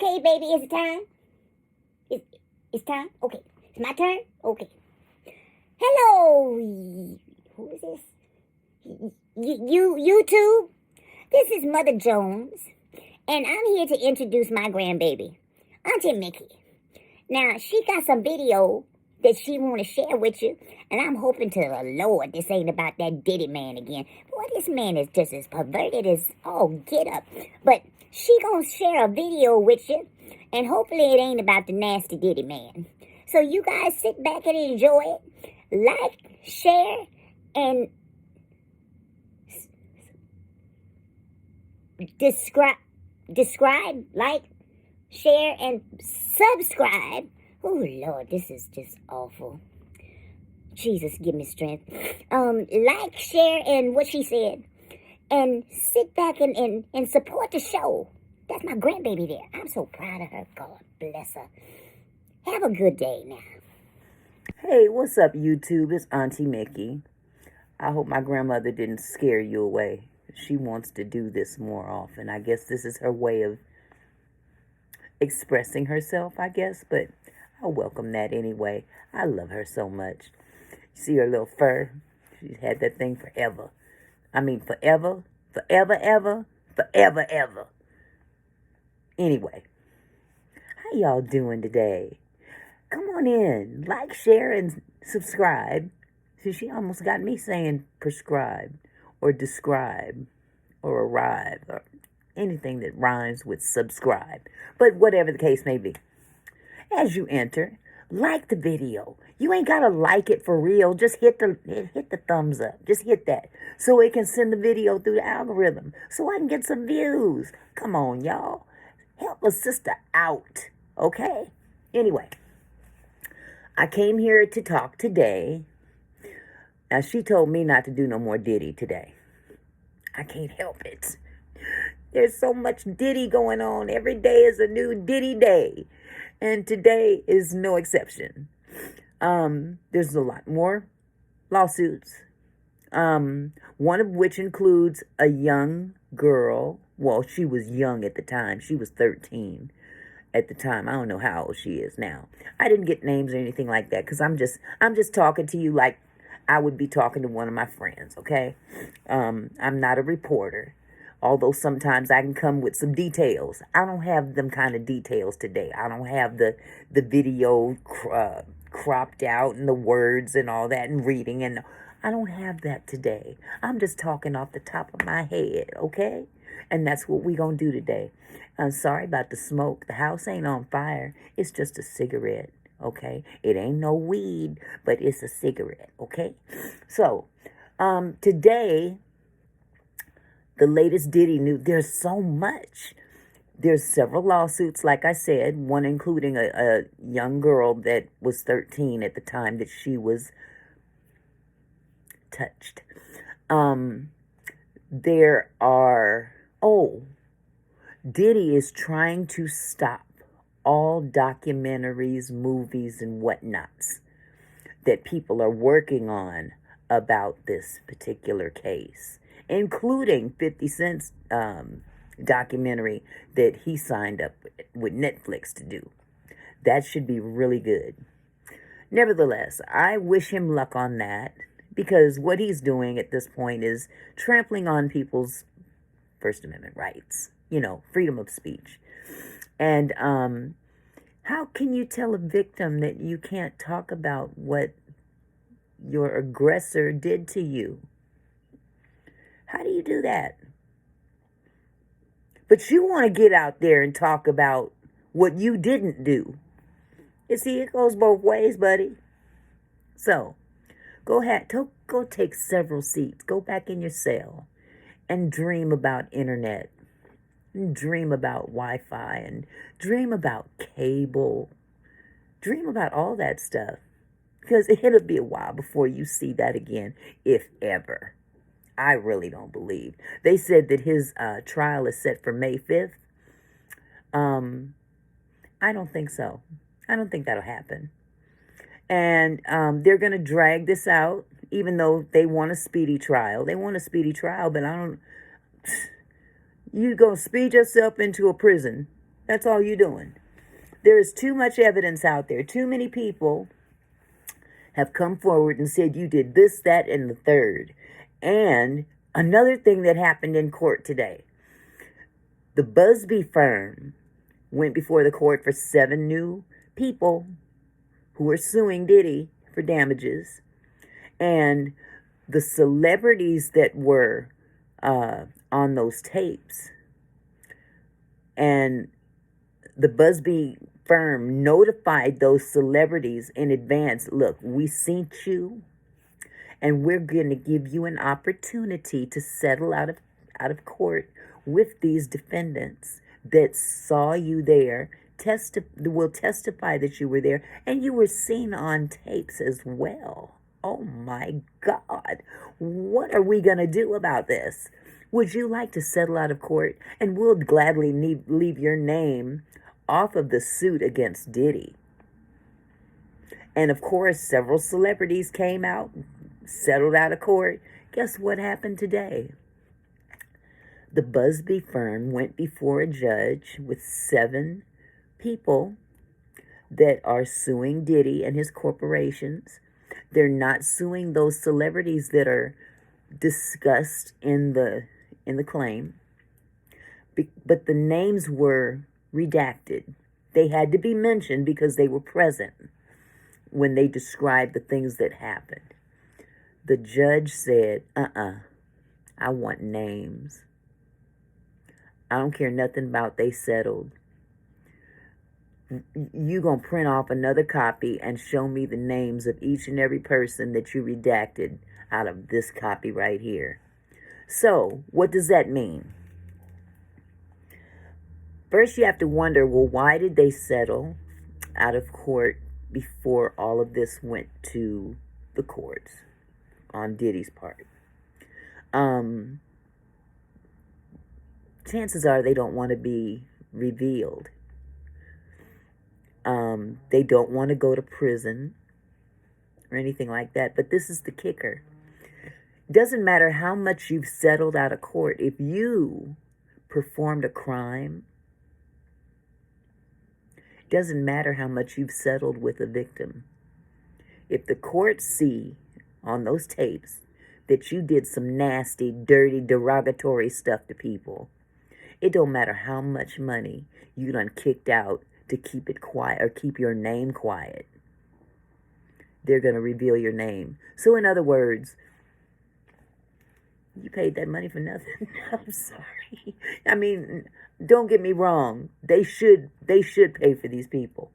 Okay, baby, is it time? It's time? Okay. It's my turn? Okay. Hello! Who is this? YouTube? This is Mother Jones, and I'm here to introduce my grandbaby, Auntie Mickey. Now, she got some video that she want to share with you, and I'm hoping to the Lord this ain't about that Diddy man again. Boy, this man is just as perverted as, get up. But she gonna share a video with you, and hopefully it ain't about the nasty Diddy man. So you guys sit back and enjoy it. Like, share, and describe, like, share, and subscribe. Oh, Lord, this is just awful. Jesus, give me strength. Like, share, and what she said. And sit back and support the show. That's my grandbaby there. I'm so proud of her. God bless her. Have a good day now. Hey, what's up, YouTube? It's Auntie Mickey. I hope my grandmother didn't scare you away. She wants to do this more often. I guess this is her way of expressing herself, I guess, but I welcome that anyway. I love her so much. See her little fur? She's had that thing forever. I mean, forever, ever. Anyway, how y'all doing today? Come on in, like, share, and subscribe. See, she almost got me saying prescribe or describe or arrive or anything that rhymes with subscribe. But whatever the case may be, as you enter, like the video. You ain't got to like it for real. Just hit the thumbs up. Just hit that so it can send the video through the algorithm so I can get some views. Come on, y'all. Help a sister out, okay? Anyway, I came here to talk today. Now, she told me not to do no more Diddy today. I can't help it. There's so much Diddy going on. Every day is a new Diddy day. And today is no exception. There's a lot more lawsuits. One of which includes a young girl. Well, she was young at the time. She was 13 at the time. I don't know how old she is now. I didn't get names or anything like that because I'm just talking to you like I would be talking to one of my friends, okay? I'm not a reporter, although sometimes I can come with some details. I don't have them kind of details today. I don't have the video cropped out and the words and all that and reading, and I don't have that today. I'm just talking off the top of my head, okay? And that's what we're going to do today. I'm sorry about the smoke. The house ain't on fire. It's just a cigarette, okay? It ain't no weed, but it's a cigarette, okay? So, today, the latest Diddy news, there's so much. There's several lawsuits, like I said, one including a young girl that was 13 at the time that she was touched. There are, Diddy is trying to stop all documentaries, movies, and whatnots that people are working on about this particular case, including 50 Cent's documentary that he signed up with Netflix to do. That should be really good. Nevertheless, I wish him luck on that because what he's doing at this point is trampling on people's First Amendment rights, freedom of speech. And how can you tell a victim that you can't talk about what your aggressor did to you? How do you do that? But you want to get out there and talk about what you didn't do. You see, it goes both ways, buddy. So, go ahead. Go take several seats. Go back in your cell and dream about internet. And dream about Wi-Fi. And dream about cable. Dream about all that stuff. Because it'll be a while before you see that again, if ever. I really don't believe. They said that his trial is set for May 5th. I don't think so. I don't think that'll happen. And they're going to drag this out, even though they want a speedy trial. They want a speedy trial, but you're going to speed yourself into a prison That's all you're doing. There is too much evidence out there. Too many people have come forward and said you did this, that, and the third. And another thing that happened in court today, the Busby firm went before the court for 7 new people who are suing Diddy for damages. And the celebrities that were on those tapes, and the Busby firm notified those celebrities in advance, look, we seen you, and we're going to give you an opportunity to settle out of court with these defendants that saw you there, will testify that you were there, and you were seen on tapes as well. Oh my God, what are we going to do about this? Would you like to settle out of court? And we'll gladly leave your name off of the suit against Diddy. And of course, several celebrities came out, settled out of court. Guess what happened today? The Busby firm went before a judge with 7 people that are suing Diddy and his corporations. They're not suing those celebrities that are discussed in the claim, but the names were redacted. They had to be mentioned because they were present when they described the things that happened. The judge said, I want names. I don't care nothing about they settled. You gonna print off another copy and show me the names of each and every person that you redacted out of this copy right here. So, what does that mean? First, you have to wonder, well, why did they settle out of court before all of this went to the courts on Diddy's part? Chances are they don't want to be revealed. They don't want to go to prison or anything like that. But this is the kicker. Doesn't matter how much you've settled out of court. If you performed a crime, doesn't matter how much you've settled with a victim. If the courts see on those tapes that you did some nasty, dirty, derogatory stuff to people, it don't matter how much money you done kicked out to keep it quiet or keep your name quiet. They're going to reveal your name. So in other words, you paid that money for nothing. I'm sorry. I mean, don't get me wrong. They should pay for these people.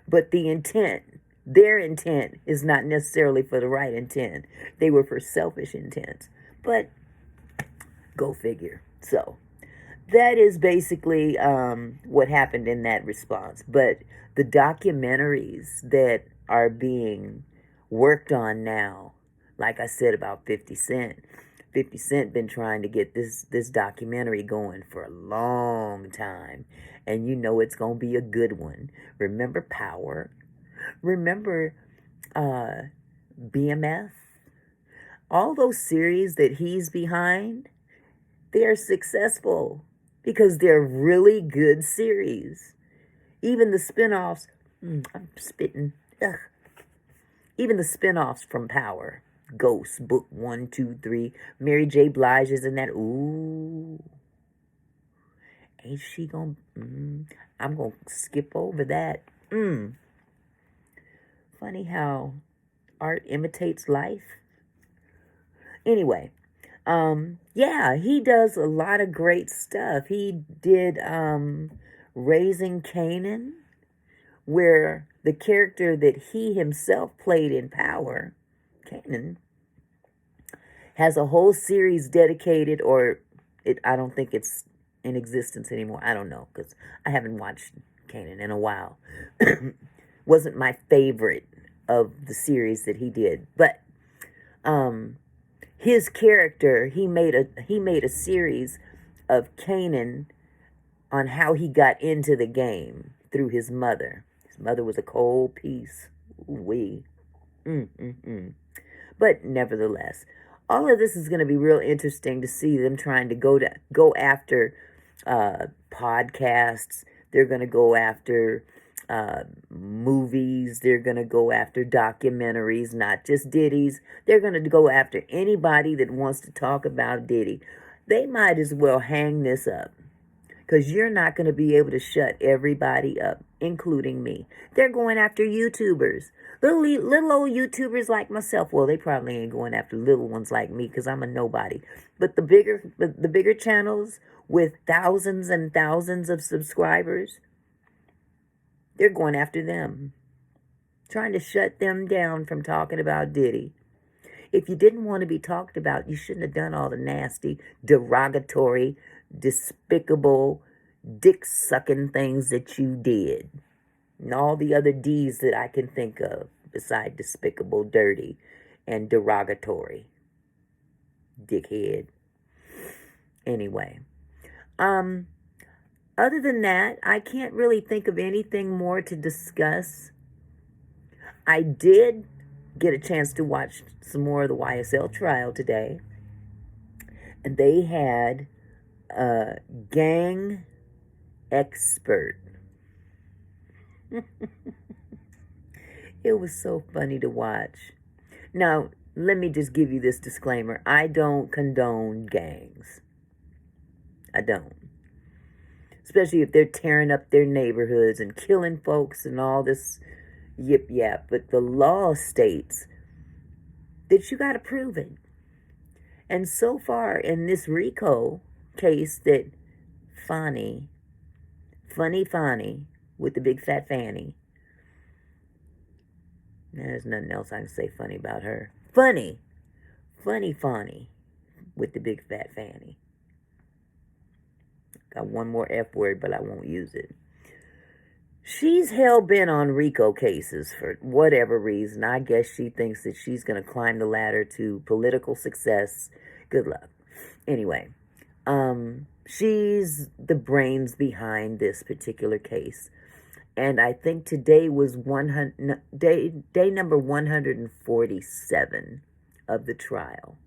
But the intent, their intent is not necessarily for the right intent. They were for selfish intents. But go figure. So that is basically what happened in that response. But the documentaries that are being worked on now, like I said about 50 Cent. 50 Cent been trying to get this documentary going for a long time. And you know it's going to be a good one. Remember Power? Remember BMF? All those series that he's behind, they're successful because they're really good series. Even the spinoffs, I'm spitting. Ugh. Even the spinoffs from Power. Ghost, Book 1, 2, 3. Mary J. Blige is in that. Ooh. Ain't she gonna... I'm gonna skip over that. Funny how art imitates life. Anyway. Yeah, he does a lot of great stuff. He did Raising Canaan, where the character that he himself played in Power, Canaan, has a whole series dedicated, or I don't think it's in existence anymore. I don't know, because I haven't watched Canaan in a while. Wasn't my favorite of the series that he did, but his character, he made a series of Canaan on how he got into the game through his mother. His mother was a cold piece. Ooh-wee. But nevertheless, all of this is going to be real interesting to see them trying to go after podcasts. They're going to go after movies. They're going to go after documentaries, not just Diddy's. They're going to go after anybody that wants to talk about Diddy. They might as well hang this up, because you're not going to be able to shut everybody up, including me. They're going after YouTubers. Little old YouTubers like myself. Well, they probably ain't going after little ones like me, because I'm a nobody. But the bigger channels with thousands and thousands of subscribers, they're going after them, trying to shut them down from talking about Diddy. If you didn't want to be talked about, you shouldn't have done all the nasty, derogatory, despicable, dick-sucking things that you did. And all the other D's that I can think of, beside despicable, dirty, and derogatory. Dickhead. Anyway. Other than that, I can't really think of anything more to discuss. I did get a chance to watch some more of the YSL trial today. And they had a gang expert. It was so funny to watch. Now, let me just give you this disclaimer. I don't condone gangs. I don't. Especially if they're tearing up their neighborhoods and killing folks and all this yip yap. But the law states that you got to prove it. And so far in this RICO case that Funny with the big fat fanny. There's nothing else I can say funny about her. Funny with the big fat fanny. Got one more F word, but I won't use it. She's hell-bent on RICO cases for whatever reason. I guess she thinks that she's going to climb the ladder to political success. Good luck. Anyway, she's the brains behind this particular case. And I think today was day number 147 of the trial.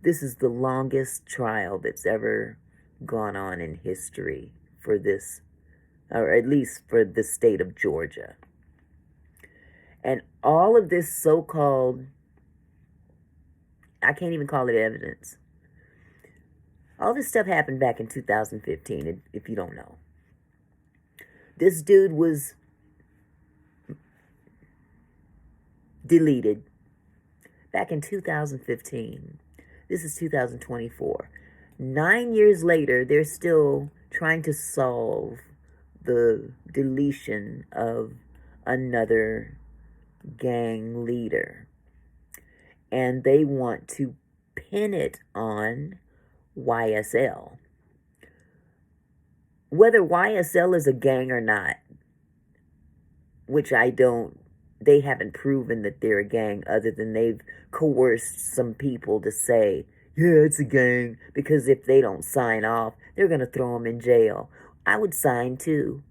This is the longest trial that's ever gone on in history for this, or at least for the state of Georgia. And all of this so-called, I can't even call it evidence. All this stuff happened back in 2015, if you don't know. This dude was deleted back in 2015. This is 2024. 9 years later, they're still trying to solve the deletion of another gang leader. And they want to pin it on YSL. Whether YSL is a gang or not, which they haven't proven that they're a gang, other than they've coerced some people to say, yeah, it's a gang, because if they don't sign off, they're going to throw them in jail. I would sign too.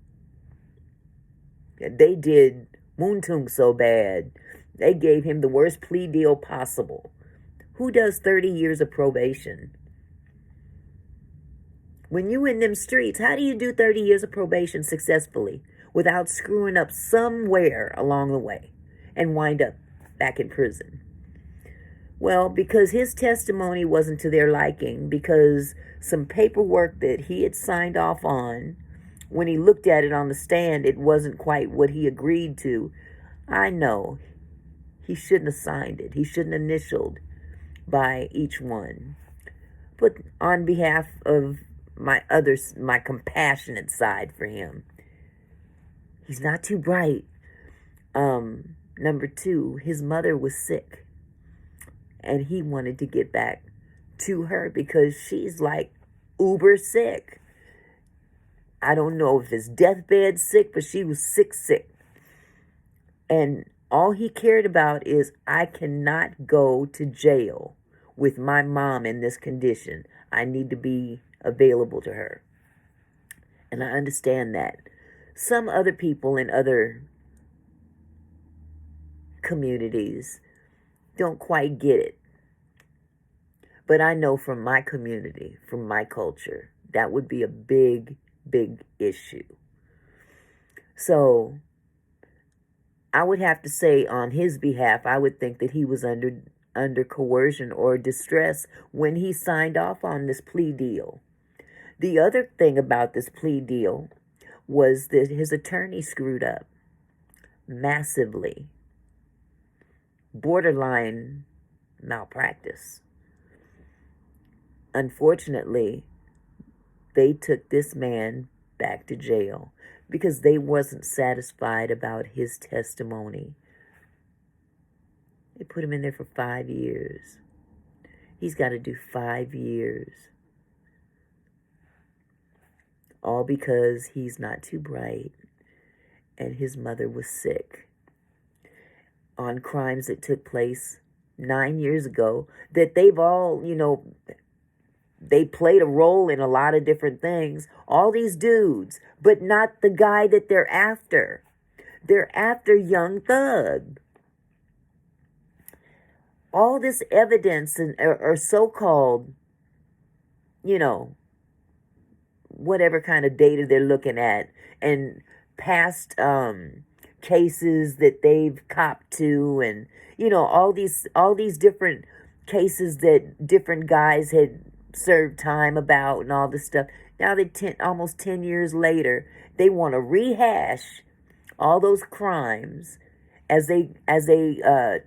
They did Moontung so bad, they gave him the worst plea deal possible. Who does 30 years of probation? When you in them streets, how do you do 30 years of probation successfully without screwing up somewhere along the way and wind up back in prison? Well, because his testimony wasn't to their liking, because some paperwork that he had signed off on, when he looked at it on the stand, it wasn't quite what he agreed to. I know he shouldn't have signed it. He shouldn't have initialed by each one. But on behalf of my compassionate side for him, he's not too bright. Number two, his mother was sick, and he wanted to get back to her because she's like uber sick. I don't know if it's deathbed sick, but she was sick. And all he cared about is, I cannot go to jail with my mom in this condition. I need to be available to her. And I understand that. Some other people in other communities don't quite get it. But I know from my community, from my culture, That would be a big, big issue. So I would have to say on his behalf, I would think that he was under coercion or distress when he signed off on this plea deal. The other thing about this plea deal was that his attorney screwed up massively. Borderline malpractice. Unfortunately, they took this man back to jail because they wasn't satisfied about his testimony. They put him in there for 5 years. He's got to do 5 years. All because he's not too bright and his mother was sick. On crimes that took place 9 years ago that they've all, they played a role in a lot of different things. All these dudes, but not the guy that they're after. They're after Young Thug. All this evidence or so-called, whatever kind of data they're looking at, and past cases that they've copped to, and all these different cases that different guys had served time about, and all this stuff. Now that almost 10 years later, they want to rehash all those crimes as they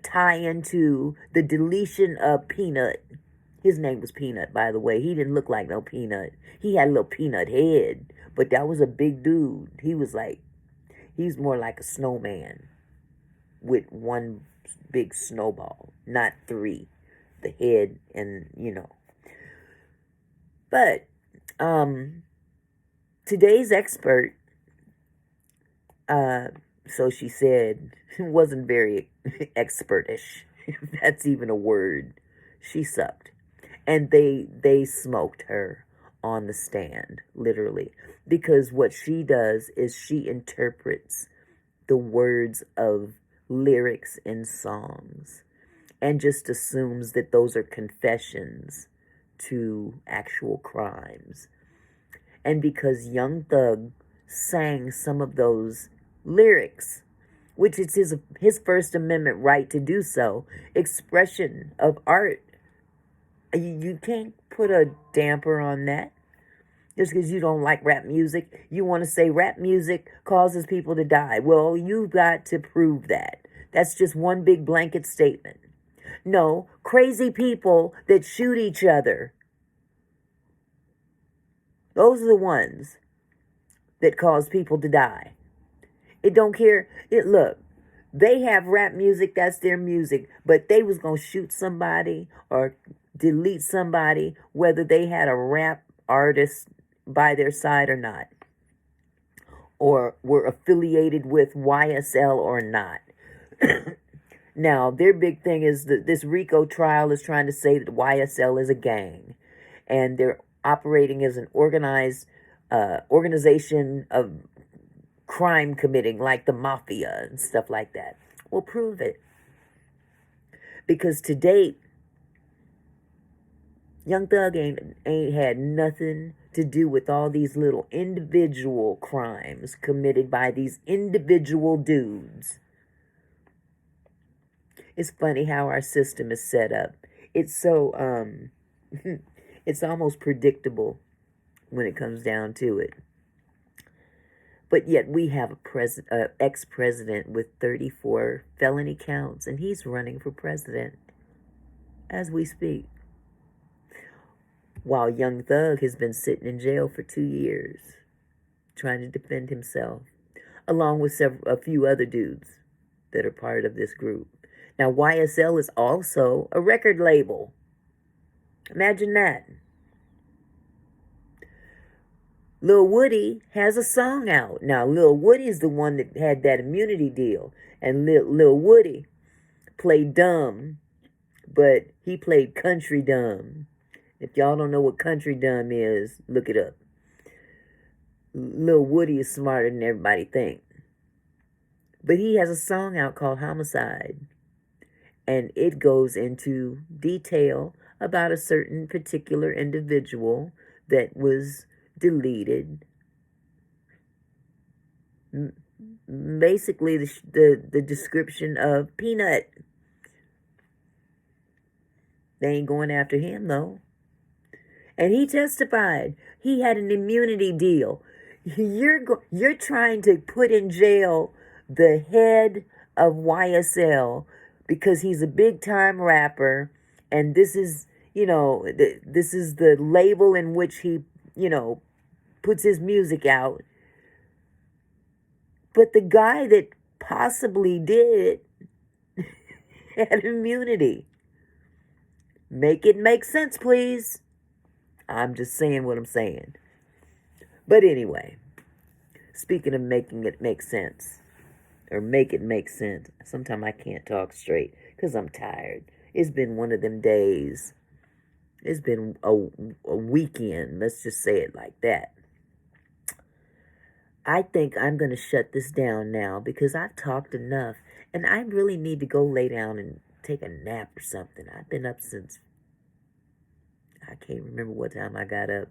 tie into the deletion of Peanut. His name was Peanut, by the way. He didn't look like no peanut. He had a little peanut head, but that was a big dude. He's more like a snowman with one big snowball, not three. The head and, But today's expert, so she said, wasn't very expertish, if that's even a word. She sucked. And they smoked her on the stand, literally. Because what she does is she interprets the words of lyrics in songs and just assumes that those are confessions to actual crimes. And because Young Thug sang some of those lyrics, which is his First Amendment right to do so, expression of art, you can't put a damper on that. Just because you don't like rap music, you want to say rap music causes people to die. Well, you've got to prove that. That's just one big blanket statement. No, crazy people that shoot each other, those are the ones that cause people to die. It don't care. Look, they have rap music, that's their music, but they was going to shoot somebody or delete somebody whether they had a rap artist by their side or not, or were affiliated with YSL or not. Now, their big thing is that this RICO trial is trying to say that YSL is a gang, and they're operating as an organized organization of crime committing, like the mafia and stuff like that. Well, prove it. Because to date, Young Thug ain't had nothing to do with all these little individual crimes committed by these individual dudes. It's funny how our system is set up. It's so, it's almost predictable when it comes down to it. But yet we have a ex-president with 34 felony counts, and he's running for president as we speak. While Young Thug has been sitting in jail for 2 years, trying to defend himself, along with a few other dudes that are part of this group. Now, YSL is also a record label. Imagine that. Lil Woody has a song out. Now, Lil Woody's the one that had that immunity deal. And Lil Woody played dumb, but he played country dumb. If y'all don't know what country dumb is, look it up. Lil Woody is smarter than everybody think. But he has a song out called Homicide. And it goes into detail about a certain particular individual that was deleted basically the description of Peanut. They ain't going after him, though. And he testified he had an immunity deal. You're trying to put in jail the head of YSL because he's a big-time rapper, and this is, this is the label in which he, puts his music out. But the guy that possibly did it had immunity. Make it make sense, please. I'm just saying what I'm saying. But anyway, speaking of making it make sense, or make it make sense, sometimes I can't talk straight because I'm tired. It's been one of them days. It's been a weekend. Let's just say it like that. I think I'm going to shut this down now because I've talked enough and I really need to go lay down and take a nap or something. I've been up since, I can't remember what time I got up.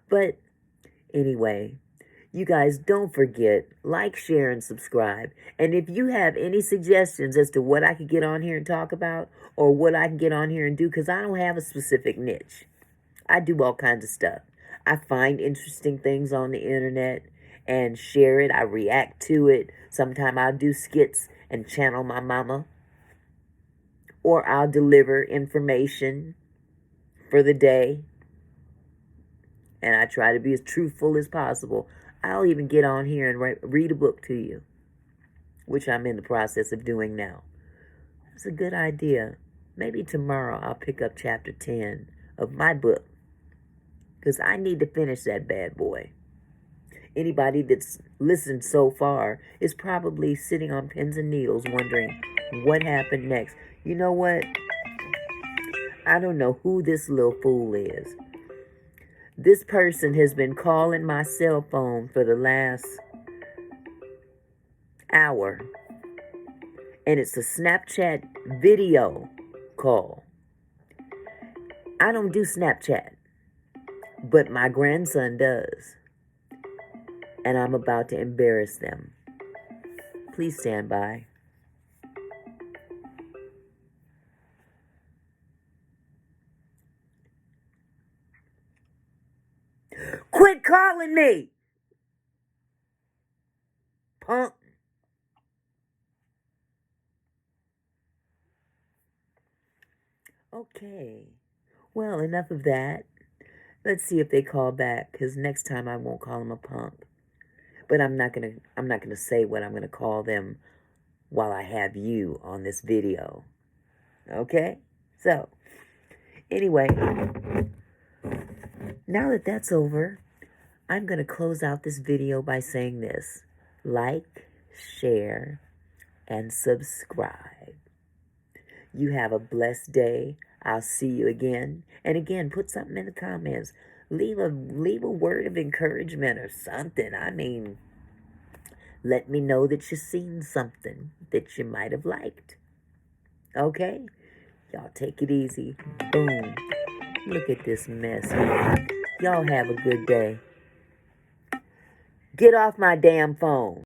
But anyway, you guys don't forget, like, share, and subscribe. And if you have any suggestions as to what I could get on here and talk about or what I can get on here and do, because I don't have a specific niche. I do all kinds of stuff. I find interesting things on the internet and share it. I react to it. Sometimes I'll do skits and channel my mama. Or I'll deliver information for the day. And I try to be as truthful as possible. I'll even get on here and read a book to you, which I'm in the process of doing now. It's a good idea. Maybe tomorrow I'll pick up chapter 10 of my book, because I need to finish that bad boy. Anybody that's listened so far is probably sitting on pins and needles wondering what happened next. You know what? I don't know who this little fool is. This person has been calling my cell phone for the last hour. And it's a Snapchat video call. I don't do Snapchat, but my grandson does. And I'm about to embarrass them. Please stand by. Quit calling me, punk. Okay. Well, enough of that. Let's see if they call back, because next time I won't call them a punk. But I'm not gonna say what I'm gonna call them while I have you on this video. Okay? So, anyway, now that that's over, I'm gonna close out this video by saying this: like, share, and subscribe. You have a blessed day. I'll see you again. And again, put something in the comments. Leave a word of encouragement or something. I mean, let me know that you've seen something that you might have liked. Okay? Y'all take it easy. Boom. Look at this mess. Y'all have a good day. Get off my damn phone.